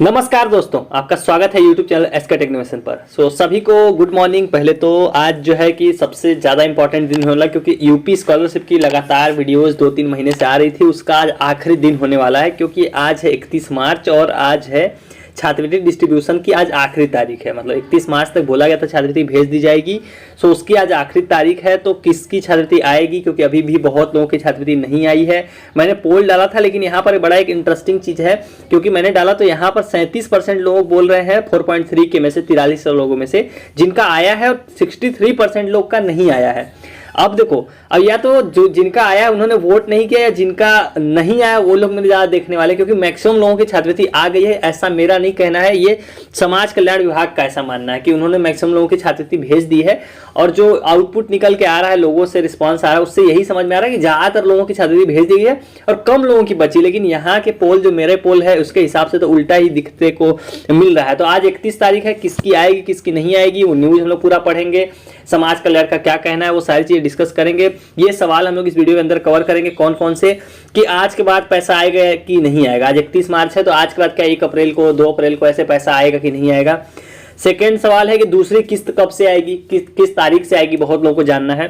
नमस्कार दोस्तों, आपका स्वागत है यूट्यूब चैनल एसके टेक्निवेशन पर। सभी को गुड मॉर्निंग। पहले तो आज जो है कि सबसे ज़्यादा इंपॉर्टेंट दिन होने वाला, क्योंकि यूपी स्कॉलरशिप की लगातार वीडियोस 2-3 महीने से आ रही थी, उसका आज आखिरी दिन होने वाला है। क्योंकि आज है 31 मार्च और आज है छात्रवृत्ति डिस्ट्रीब्यूशन की आज आखिरी तारीख है। मतलब 31 मार्च तक बोला गया था छात्रवृत्ति भेज दी जाएगी। उसकी आज आखिरी तारीख है। तो किसकी छात्रवृत्ति आएगी, क्योंकि अभी भी बहुत लोगों की छात्रवृत्ति नहीं आई है। मैंने पोल डाला था, लेकिन यहाँ पर बड़ा एक इंटरेस्टिंग चीज़ है, क्योंकि मैंने डाला तो यहाँ पर 37% लोग बोल रहे हैं 4.3 के में से 43 लोगों में से जिनका आया है, और 63% लोग का नहीं आया है। अब देखो, अब या तो जो जिनका आया है उन्होंने वोट नहीं किया, या जिनका नहीं आया वो लोग मेरे ज़्यादा देखने वाले, क्योंकि मैक्सिमम लोगों की छात्रवृत्ति आ गई है। ऐसा मेरा नहीं कहना है, ये समाज कल्याण विभाग का ऐसा मानना है कि उन्होंने मैक्सिमम लोगों की छात्रवृत्ति भेज दी है। और जो आउटपुट निकल के आ रहा है, लोगों से रिस्पॉन्स आ रहा है, उससे यही समझ में आ रहा है कि ज़्यादातर लोगों की छात्रवृत्ति भेज दी गई है और कम लोगों की बची। लेकिन यहाँ के पोल, जो मेरे पोल है, उसके हिसाब से तो उल्टा ही दिखने को मिल रहा है। तो आज 31 तारीख है, किसकी आएगी किसकी नहीं आएगी वो न्यूज़ हम लोग पूरा पढ़ेंगे। समाज कल्याण का क्या कहना है वो सारी चीजें डिस्कस करेंगे। ये सवाल हम लोग इस वीडियो के अंदर कवर करेंगे, कौन कौन से, कि आज के बाद पैसा आएगा कि नहीं आएगा। आज 31 मार्च है, तो आज के बाद क्या 1 अप्रैल को 2 अप्रैल को ऐसे पैसा आएगा कि नहीं आएगा। सेकेंड सवाल है कि दूसरी किस्त कब से आएगी, किस तारीख से आएगी, बहुत लोगों को जानना है।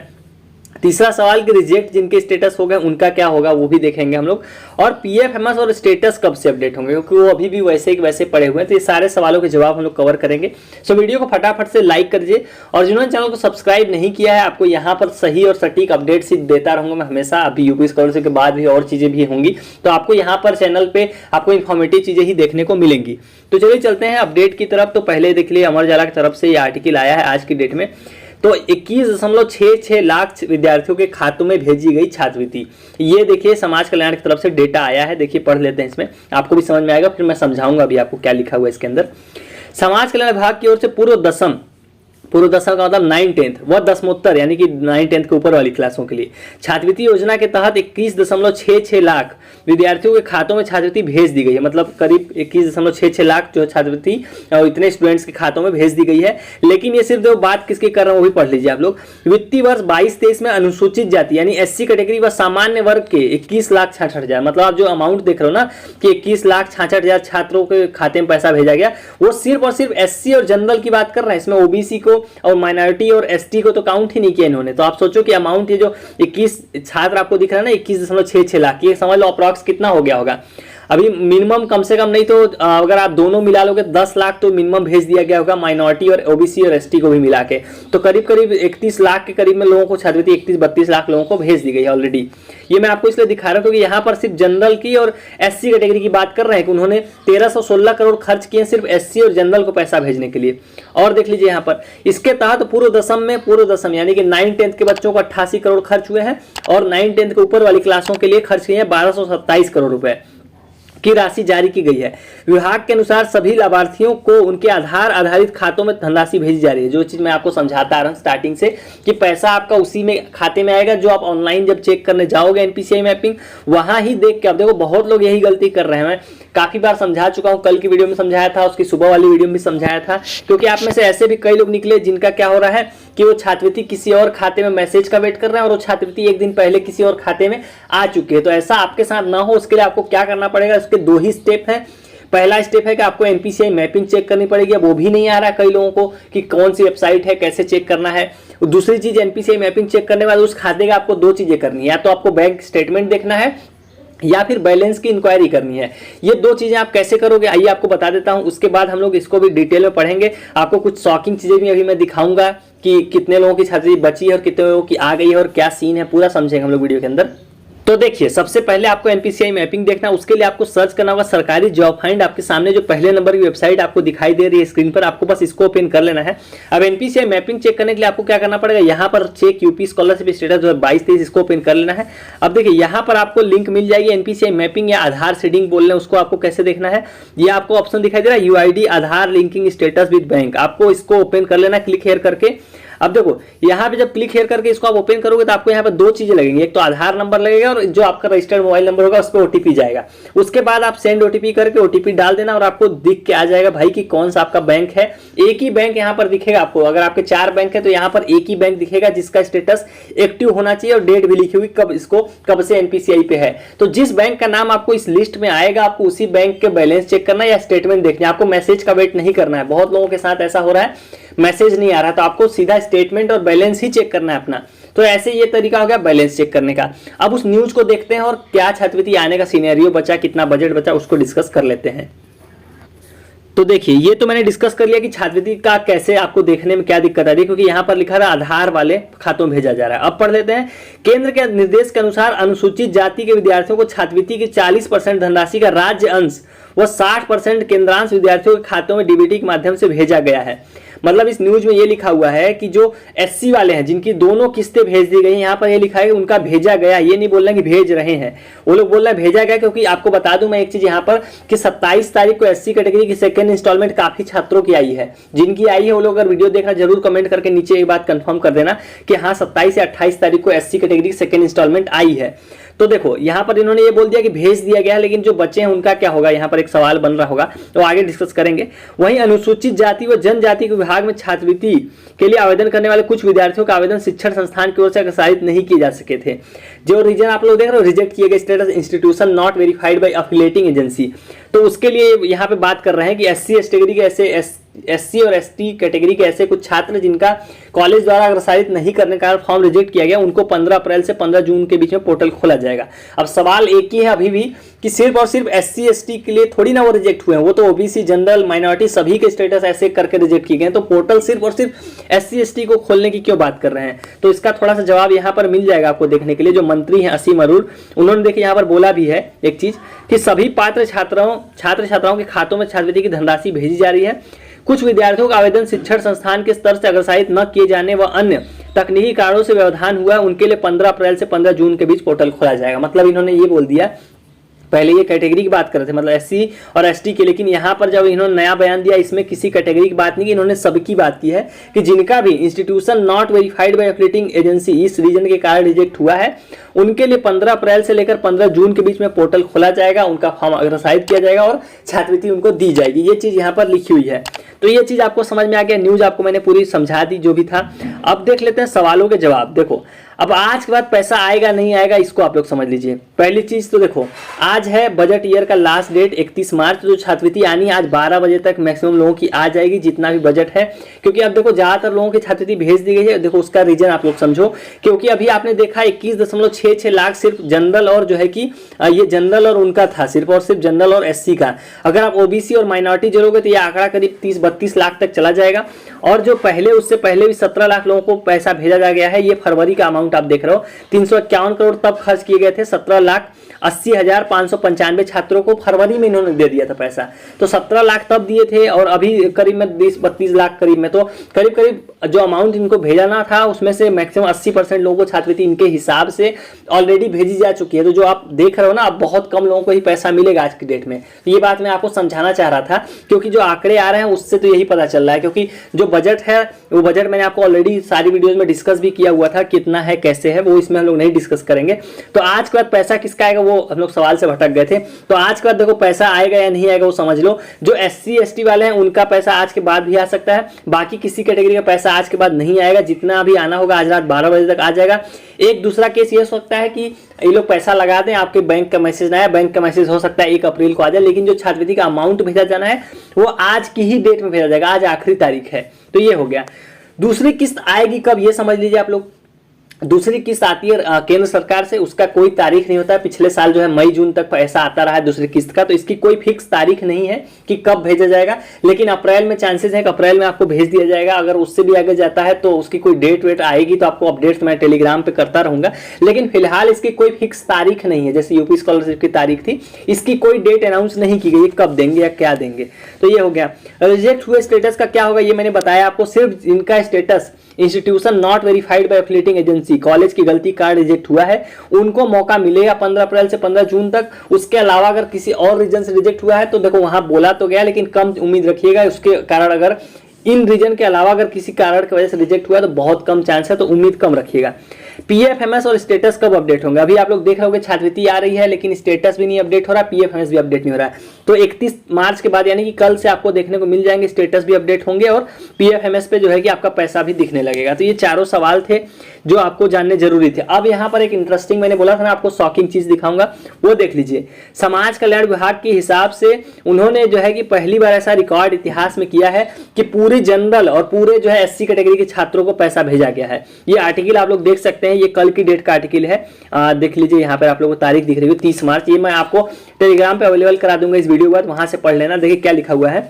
तीसरा सवाल कि रिजेक्ट जिनके स्टेटस हो गए उनका क्या होगा, वो भी देखेंगे हम लोग। और पीएफएमएस और स्टेटस कब से अपडेट होंगे, क्योंकि वो अभी भी वैसे के वैसे पड़े हुए हैं। तो ये सारे सवालों के जवाब हम लोग कवर करेंगे। वीडियो को फटाफट से लाइक कर दीजिए, और जिन्होंने चैनल को सब्सक्राइब नहीं किया है, आपको यहाँ पर सही और सटीक अपडेट्स देता रहूंगा मैं हमेशा। अभी यूपी स्कॉलरशिप के बाद भी और चीजें भी होंगी, तो आपको यहाँ पर चैनल पे आपको इन्फॉर्मेटिव चीजें ही देखने को मिलेंगी। तो चलिए चलते हैं अपडेट की तरफ। तो पहले देख लिए अमर उजाला की तरफ से ये आर्टिकल आया है आज की डेट में। तो 21.66 लाख विद्यार्थियों के खातों में भेजी गई छात्रवृत्ति। ये देखिए समाज कल्याण की तरफ से डेटा आया है। देखिए पढ़ लेते हैं, इसमें आपको भी समझ में आएगा, फिर मैं समझाऊंगा अभी आपको क्या लिखा हुआ है इसके अंदर। समाज कल्याण विभाग की ओर से पूर्व दसम का मतलब 9-10 व दसमोत्तर यानी कि 9-10 के ऊपर वाली क्लासों के लिए छात्रवृत्ति योजना के तहत 21.66 लाख विद्यार्थियों के खातों में छात्रवृत्ति भेज दी गई है। मतलब करीब 21.66 लाख जो छात्रवृत्ति इतने स्टूडेंट्स के खातों में भेज दी गई है। लेकिन ये सिर्फ जो बात किसकी कर रहा हूँ वो भी पढ़ लीजिए आप लोग। वित्तीय वर्ष 22-23 में अनुसूचित जाति यानी SC कैटेगरी व सामान्य वर्ग के 21,66,000, मतलब आप जो अमाउंट देख रहे हो ना कि 21,66,000 छात्रों के खाते में पैसा भेजा गया, वो सिर्फ और सिर्फ SC और जनरल की बात कर रहा है। इसमें OBC को और माइनॉरिटी और ST को तो काउंट ही नहीं किया इन्होंने। तो आप सोचो कि अमाउंट ये जो 21 छात्र आपको दिख रहा है ना, 21.66 लाख, ये समझ लो अप्रॉक्स कितना हो गया होगा। अभी मिनिमम कम से कम नहीं तो अगर आप दोनों मिला लोगे 10 लाख तो मिनिमम भेज दिया गया होगा, माइनॉरिटी और OBC और ST को भी मिला के। तो करीब करीब 31 लाख के करीब में लोगों को छात्रवृत्ति 31-32 लाख लोगों को भेज दी गई है ऑलरेडी। ये मैं आपको इसलिए दिखा रहा हूँ क्योंकि यहाँ पर सिर्फ जनरल की और SC कैटेगरी की बात कर रहे हैं कि उन्होंने 1316 करोड़ खर्च किए सिर्फ SC और जनरल को पैसा भेजने के लिए। और देख लीजिए यहाँ पर इसके तहत पूर्व दसम यानी कि 9-10 के बच्चों को 88 करोड़ खर्च हुए हैं, और 9-10 के ऊपर वाली क्लासों के लिए खर्च किए हैं 1227 करोड़ रुपए की राशि जारी की गई है। विभाग के अनुसार सभी लाभार्थियों को उनके आधार आधारित खातों में धनराशि भेजी जा रही है। जो चीज मैं आपको समझाता आ रहा हूँ स्टार्टिंग से कि पैसा आपका उसी में खाते में आएगा जो आप ऑनलाइन जब चेक करने जाओगे NPCI मैपिंग, वहां ही देख के। अब देखो बहुत लोग यही गलती कर रहे हैं, मैं काफी बार समझा चुका हूँ, कल की वीडियो में समझाया था, उसकी सुबह वाली वीडियो में भी समझाया था। क्योंकि आप में से ऐसे भी कई लोग निकले जिनका क्या हो रहा है कि वो छात्रवृत्ति किसी और खाते में मैसेज का वेट कर रहे हैं, और वो छात्रवृत्ति एक दिन पहले किसी और खाते में आ चुकी है। तो ऐसा आपके साथ ना हो, उसके लिए आपको क्या करना पड़ेगा, उसके 2 ही स्टेप हैं। पहला स्टेप है कि आपको NPCI मैपिंग चेक करनी पड़ेगी। वो भी नहीं आ रहा है कई लोगों को कि कौन सी वेबसाइट है, कैसे चेक करना है। दूसरी चीज, NPCI मैपिंग चेक करने के बाद उस खाते का आपको 2 चीजें करनी है, या तो आपको बैंक स्टेटमेंट देखना है या फिर बैलेंस की इंक्वायरी करनी है। ये 2 चीजें आप कैसे करोगे आइए आपको बता देता हूं। उसके बाद हम लोग इसको भी डिटेल में पढ़ेंगे। आपको कुछ शॉकिंग चीजें भी अभी मैं दिखाऊंगा कि कितने लोगों की छात्रवृत्ति बची है और कितने लोगों की आ गई है और क्या सीन है, पूरा समझेंगे हम लोग वीडियो के अंदर। तो देखिए, सबसे पहले आपको NPCI मैपिंग देखना है। उसके लिए आपको सर्च करना होगा सरकारी जॉब फाइंड। आपके सामने जो पहले नंबर की वेबसाइट आपको दिखाई दे रही है स्क्रीन पर, आपको बस इसको ओपन कर लेना है। अब NPCI मैपिंग चेक करने के लिए आपको क्या करना पड़ेगा, यहाँ पर चेक यूपी स्कॉलरशिप स्टेटस 2022-23 इसको ओपन कर लेना है। अब देखिए यहाँ पर आपको लिंक मिल जाएगी NPCI मैपिंग या आधार सीडिंग बोल रहे हैं उसको। आपको कैसे देखना है, ये आपको ऑप्शन दिखाई दे रहा है UID Aadhaar linking status with bank. आपको इसको ओपन कर लेना क्लिक हेयर करके। अब देखो यहाँ पे जब क्लिक हेयर करके इसको आप ओपन करोगे तो आपको यहाँ पे दो चीजें लगेंगी, एक तो आधार नंबर लगेगा और जो आपका रजिस्टर्ड मोबाइल नंबर होगा उस पर ओटीपी जाएगा। उसके बाद आप सेंड ओटीपी करके ओटीपी डाल देना और आपको दिख के आ जाएगा भाई कि कौन सा आपका बैंक है। एक ही बैंक यहाँ पर दिखेगा आपको, अगर आपके 4 बैंक है तो यहाँ पर एक ही बैंक दिखेगा जिसका स्टेटस एक्टिव होना चाहिए और डेट भी लिखी हुई कब से एनपीसीआई पे है। तो जिस बैंक का नाम आपको इस लिस्ट में आएगा आपको उसी बैंक के बैलेंस चेक करना या स्टेटमेंट देखना, आपको मैसेज का वेट नहीं करना है। बहुत लोगों के साथ ऐसा हो रहा है मैसेज नहीं आ रहा, तो आपको सीधा स्टेटमेंट और बैलेंस ही चेक करना है अपना। तो ऐसे ये तरीका हो गया बैलेंस चेक करने का। अब उस न्यूज को देखते हैं और क्या छात्रवृत्ति आने का सिनेरियो बचा, कितना बजट बचा, उसको डिस्कस कर लेते हैं। तो देखिए ये तो मैंने डिस्कस कर लिया कि छात्रवृत्ति का कैसे आपको देखने में क्या दिक्कत आ रही है, क्योंकि यहाँ पर लिखा रहा आधार वाले खातों में भेजा जा रहा है। अब पढ़ लेते हैं। केंद्र के निर्देश के अनुसार अनुसूचित जाति के विद्यार्थियों को छात्रवृत्ति की 40% धनराशि का राज्य अंश व 60% केंद्रांश विद्यार्थियों के खातों में डीबीटी के माध्यम से भेजा गया है। मतलब इस न्यूज में ये लिखा हुआ है कि जो एससी वाले हैं जिनकी दोनों किस्तें भेज दी गई, यहाँ पर ये लिखा है कि उनका भेजा गया, ये नहीं बोल रहे कि भेज रहे हैं, वो लोग बोल रहे हैं भेजा गया। क्योंकि आपको बता दूं मैं एक चीज यहाँ पर कि 27 तारीख को एससी कैटेगरी की सेकंड इंस्टॉलमेंट काफी छात्रों की आई है। जिनकी आई है वो लोग अगर वीडियो देखना जरूर कमेंट करके नीचे एक बात कंफर्म कर देना कि हाँ 27 या 28 तारीख को एससी कैटेगरी की सेकंड इंस्टॉलमेंट आई है। तो देखो यहाँ पर इन्होंने ये बोल दिया कि भेज दिया गया है, लेकिन जो बच्चे हैं उनका क्या होगा, यहाँ पर एक सवाल बन रहा होगा, तो आगे डिस्कस करेंगे। वहीं अनुसूचित जाति व जनजाति के विभाग में छात्रवृत्ति के लिए आवेदन करने वाले कुछ विद्यार्थियों का आवेदन शिक्षण संस्थान की ओर से अग्रसारित नहीं किए जा सके थे। जो रीजन आप लोग देख रहे हो, रिजेक्ट किए गए status institution not verified by affiliating agency. तो उसके लिए यहाँ पे बात कर रहे हैं कि एससी कैटेगरी के ऐसे एससी और एसटी कैटेगरी के ऐसे कुछ छात्र जिनका कॉलेज द्वारा अग्रसारित नहीं करने का फॉर्म रिजेक्ट किया गया, उनको 15 अप्रैल से 15 जून के बीच में पोर्टल खोला जाएगा। अब सवाल एक ही है अभी भी कि सिर्फ और सिर्फ एससी एसटी के लिए थोड़ी ना वो रिजेक्ट हुए हैं, वो तो ओबीसी जनरल माइनॉरिटी सभी के स्टेटस ऐसे करके रिजेक्ट किए गए। तो पोर्टल सिर्फ और सिर्फ एससी एसटी को खोलने की क्यों बात कर रहे हैं, तो इसका थोड़ा सा जवाब यहाँ पर मिल जाएगा आपको देखने के लिए। जो मंत्री हैं असीम अरूर, उन्होंने देखिए यहाँ पर बोला भी है एक चीज कि सभी पात्र छात्र छात्राओं के खातों में छात्रवृत्ति की धनराशि भेजी जा रही है। कुछ विद्यार्थियों का आवेदन शिक्षण संस्थान के स्तर से अग्रसारित न किए जाने व अन्य तकनीकी कारणों से व्यवधान हुआ है, उनके लिए 15 अप्रैल से 15 जून के बीच पोर्टल खोला जाएगा। मतलब इन्होंने ये बोल दिया, पहले ये कैटेगरी की बात कर रहे थे मतलब एससी और एसटी की, लेकिन यहाँ पर जब इन्होंने नया बयान दिया इसमें किसी कैटेगरी की बात नहीं की, इन्होंने सबकी बात की है कि जिनका भी institution not verified by affiliating agency इस रीजन के कारण रिजेक्ट हुआ है, उनके लिए 15 अप्रैल से लेकर 15 जून के बीच में पोर्टल खोला जाएगा, उनका फॉर्म अग्रसारित किया जाएगा और छात्रवृत्ति उनको दी जाएगी। ये चीज यहाँ पर लिखी हुई है। तो ये चीज आपको समझ में आ गया, न्यूज आपको मैंने पूरी समझा दी जो भी था। अब देख लेते हैं सवालों के जवाब। देखो अब आज के बाद पैसा आएगा नहीं आएगा इसको आप लोग समझ लीजिए। पहली चीज तो देखो आज है बजट ईयर का लास्ट डेट 31 मार्च, जो छात्रवृत्ति आनी है आज 12 बजे तक मैक्सिमम लोगों की आ जाएगी जितना भी बजट है। क्योंकि अब देखो ज्यादातर लोगों की छात्रवृत्ति भेज दी गई है। देखो उसका रीजन आप लोग समझो, क्योंकि अभी आपने देखा 21.66 लाख सिर्फ जनरल और जो है कि ये जनरल और उनका था, सिर्फ और सिर्फ जनरल और एससी का। अगर आप ओबीसी और माइनॉरिटी जोड़ोगे तो ये आंकड़ा करीब 30-32 लाख तक चला जाएगा। और जो पहले उससे पहले भी 17 लाख लोगों को पैसा भेजा जा गया है। ये फरवरी का अमाउंट आप देख रहे हो, 351 करोड़ तब खर्च किए गए थे। 17,80,595 छात्रों को फरवरी में इन्होंने दे दिया था पैसा। तो 17 लाख तब दिए थे और अभी करीब में 20-32 लाख करीब में, तो करीब करीब जो अमाउंट इनको भेजाना था उसमें से मैक्सिमम 80% लोगों को छात्रवृत्ति इनके हिसाब से ऑलरेडी भेजी जा चुकी है। तो जो आप देख रहे हो ना, अब बहुत कम लोगों को ही पैसा मिलेगा आज की डेट में। तो ये बात मैं आपको समझाना चाह रहा था, क्योंकि जो आंकड़े आ रहे हैं उससे तो यही पता चल रहा है। क्योंकि जो बजट है वो बजट मैंने आपको ऑलरेडी सारी वीडियोस में डिस्कस भी किया हुआ था, कितना है कैसे है वो इसमें हम लोग नहीं डिस्कस करेंगे। तो आज के बाद पैसा किसका आएगा वो हम लोग सवाल से भटक गए थे। तो आज के बाद देखो पैसा आएगा या नहीं आएगा वो समझ लो। जो एससी एसटी वाले हैं उनका पैसा आज के बाद भी आ सकता है, बाकी किसी कैटेगरी का पैसा आज के बाद नहीं आएगा। जितना अभी आना होगा आज रात 12 बजे तक आ जाएगा। एक दूसरा केस ये हो सकता है कि ये लोग पैसा लगा दें, आपके बैंक का मैसेज ना आया, बैंक का मैसेज हो सकता है 1 अप्रैल को आ जाए, लेकिन जो छात्रवृत्ति का अमाउंट भेजा जाना है वो आज की ही डेट में भेजा जाएगा। आज आखिरी तारीख है। तो ये हो गया। दूसरी किस्त आएगी कब ये समझ लीजिए आप लोग। दूसरी किस्त आती है केंद्र सरकार से, उसका कोई तारीख नहीं होता है। पिछले साल जो है मई जून तक पैसा आता रहा है दूसरी किस्त का, तो इसकी कोई फिक्स तारीख नहीं है कि कब भेजा जाएगा। लेकिन अप्रैल में चांसेस है कि अप्रैल में आपको भेज दिया जाएगा। अगर उससे भी आगे जाता है तो उसकी कोई डेट वेट आएगी तो आपको अपडेट्स मैं टेलीग्राम पे करता रहूंगा। लेकिन फिलहाल इसकी कोई फिक्स तारीख नहीं है। जैसे यूपी स्कॉलरशिप की तारीख थी, इसकी कोई डेट अनाउंस नहीं की गई कब देंगे या क्या देंगे। तो ये हो गया। रिजेक्ट हुए स्टेटस का क्या होगा ये मैंने बताया आपको। सिर्फ इनका status institution not verified by affiliating agency, college की गलती कार्ड रिजेक्ट हुआ है, उनको मौका मिलेगा 15 अप्रैल से 15 जून तक। उसके अलावा अगर किसी और रीजन से रिजेक्ट हुआ है तो देखो वहां बोला तो गया, लेकिन कम उम्मीद रखिएगा। उसके कारण अगर इन रीजन के अलावा अगर किसी कारण की वजह से रिजेक्ट हुआ तो बहुत कम चांस है, तो उम्मीद कम रखिएगा। पीएफएमएस और स्टेटस कब अपडेट होंगे? अभी आप लोग देख रहे होंगे छात्रवृत्ति आ रही है लेकिन स्टेटस भी नहीं अपडेट हो रहा, पीएफएमएस भी अपडेट नहीं हो रहा है। तो 31 मार्च के बाद यानी कि कल से आपको देखने को मिल जाएंगे, स्टेटस भी अपडेट होंगे और पीएफएमएस पे जो है कि आपका पैसा भी दिखने लगेगा। तो ये चारों सवाल थे जो आपको जानने जरूरी थे। अब यहाँ पर एक इंटरेस्टिंग, मैंने बोला था ना आपको शॉकिंग चीज दिखाऊंगा, वो देख लीजिए। समाज कल्याण विभाग के हिसाब से उन्होंने जो है कि पहली बार ऐसा रिकॉर्ड इतिहास में किया है कि पूरे जनरल और पूरे जो है एससी कैटेगरी के छात्रों को पैसा भेजा गया है। ये आर्टिकल आप लोग देख सकते हैं, ये कल की डेट का आर्टिकल है। देख लीजिए यहाँ पर आप लोगों को तारीख दिख रही है 30 मार्च। ये मैं आपको टेलीग्राम पे अवेलेबल करा दूंगा इस वीडियो के बाद, वहां से पढ़ लेना। देखिए क्या लिखा हुआ है,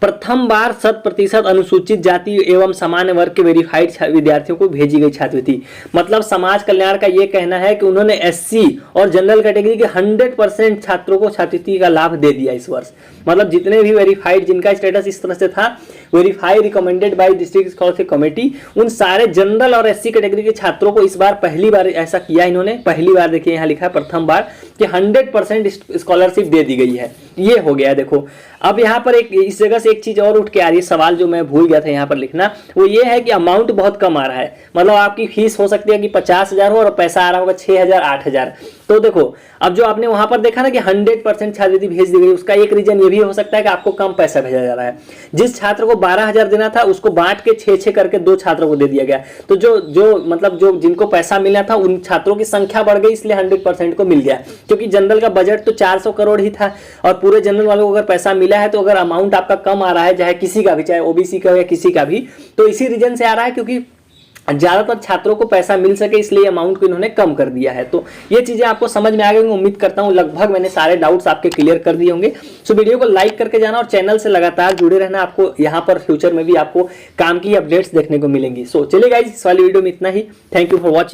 प्रथम बार 100% अनुसूचित जाति एवं सामान्य वर्ग के वेरीफाइड विद्यार्थियों को भेजी गई छात्रवृत्ति। मतलब समाज कल्याण का यह कहना है कि उन्होंने एससी और जनरल कैटेगरी के 100% छात्रों को छात्रवृत्ति का लाभ दे दिया इस वर्ष। मतलब जितने भी वेरीफाइड, जिनका स्टेटस इस तरह से था verified recommended by district scholarship committee, उन सारे जनरल और एससी कैटेगरी के छात्रों को इस बार पहली बार ऐसा किया इन्होंने। पहली बार देखिए यहाँ लिखा है प्रथम बार कि 100% स्कॉलरशिप दे दी गई है। ये हो गया देखो। अब यहाँ पर एक इस जगह से एक चीज और उठ के आ रही है, सवाल जो मैं भूल गया था यहाँ पर लिखना, वो ये है कि अमाउंट बहुत कम आ रहा है। मतलब आपकी फीस हो सकती है कि 50,000 हो और पैसा आ रहा होगा 6,000 8,000। तो देखो अब जो आपने वहां पर देखा ना कि 100% छात्रवृत्ति भेज दी गई, उसका एक रीजन ये भी हो सकता है कि आपको कम पैसा भेजा जा रहा है। जिस छात्र को 12,000 देना था उसको बांट के 6-6 करके 2 छात्रों को दे दिया गया। तो जो जिनको पैसा मिलना था उन छात्रों की संख्या बढ़ गई, इसलिए 100% को मिल गया। क्योंकि जनरल का बजट तो 400 करोड़ ही था और पूरे जनरल वालों को अगर पैसा मिला है तो अगर अमाउंट आपका कम आ रहा है, चाहे किसी का भी, चाहे ओबीसी का हो या किसी का भी, तो इसी रीजन से आ रहा है क्योंकि ज्यादातर छात्रों को पैसा मिल सके, इसलिए अमाउंट को इन्होंने कम कर दिया है। तो ये चीजें आपको समझ में आ गई होंगी, उम्मीद करता हूं लगभग मैंने सारे डाउट्स आपके क्लियर कर दिए होंगे। सो वीडियो को लाइक करके जाना और चैनल से लगातार जुड़े रहना, आपको यहां पर फ्यूचर में भी आपको काम की अपडेट्स देखने को मिलेंगी। सो चलिए गाइस, इस वाली वीडियो में इतना ही। Thank you for watching.